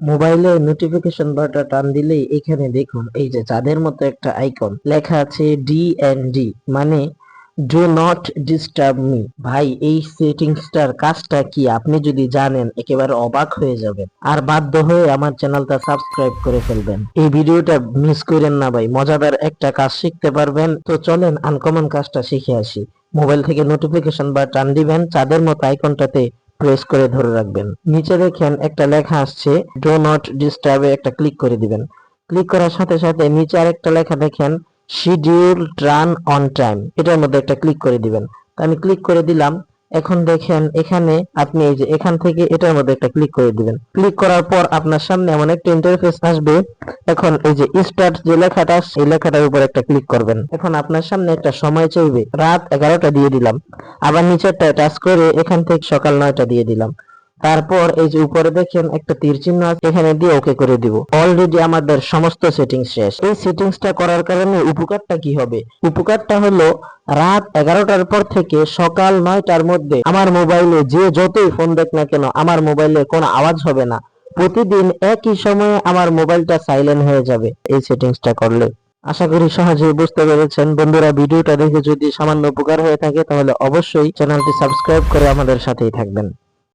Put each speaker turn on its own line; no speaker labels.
মোবাইলে নোটিফিকেশন বারটা টান দিলেই এখানে দেখুন এই যে চাঁদের মতো একটা আইকন লেখা আছে DND, মানে ডু নট ডিস্টার্ব মি। ভাই, এই সেটিংসটার কাজটা কি আপনি যদি জানেন একেবারে অবাক হয়ে যাবেন, আর বাধ্য হয়ে আমার চ্যানেলটা সাবস্ক্রাইব করে ফেলবেন। এই ভিডিওটা মিস করেন না ভাই, মজাদার একটা কাজ শিখতে পারবেন। তো চলেন আনকমন কাজটা শিখে আসি। মোবাইল থেকে নোটিফিকেশন বার টান দিবেন, চাঁদের মতো আইকনটাতে প্রেস করে ধরে রাখবেন। নিচে দেখেন একটা লেখা আসছে ডো নট ডিস্টার্ব, একটা ক্লিক করে দিবেন। ক্লিক করার সাথে সাথে নিচে আরেকটা লেখা দেখেন শিডিউল রান অন টাইম, এটার মধ্যে একটা ক্লিক করে দিবেন। তো আমি ক্লিক করে দিলাম। এখন দেখেন এখানে আপনি এই যে এখান থেকে এটার মধ্যে একটা ক্লিক করে দিবেন। ক্লিক করার পর আপনার সামনে এমন একটা ইন্টারফেস আসবে। এখন এই যে স্টার্ট যে লেখাটা আসছে এই লেখাটার উপর একটা ক্লিক করবেন। এখন আপনার সামনে একটা সময় চাইবে, রাত 11টা দিয়ে দিলাম। আবার নিচেরটা টাচ করে এখান থেকে সকাল 9টা দিয়ে দিলাম। তারপর এই যে উপরে দেখেন একটা তীর চিহ্ন আছে, এখানে দিয়ে ওকে করে দিব। অলরেডি আমাদের সমস্ত সেটিংস শেষ। এই সেটিংসটা করার কারণে উপকারটা কি হবে? উপকারটা হলো রাত 11টার পর থেকে সকাল 9টার মধ্যে আমার মোবাইলে যে যতই ফোন দেখ না কেন আমার মোবাইলে কোনো আওয়াজ হবে না। প্রতিদিন একই সময়ে আমার মোবাইলটা সাইলেন্ট হয়ে যাবে এই সেটিংসটা করলে। আশা করি সহজেই বুঝতে পেরেছেন। বন্ধুরা, ভিডিওটা দেখে যদি সামান্য উপকার হয়ে থাকে তাহলে অবশ্যই চ্যানেলটি সাবস্ক্রাইব করে আমাদের সাথেই থাকবেন।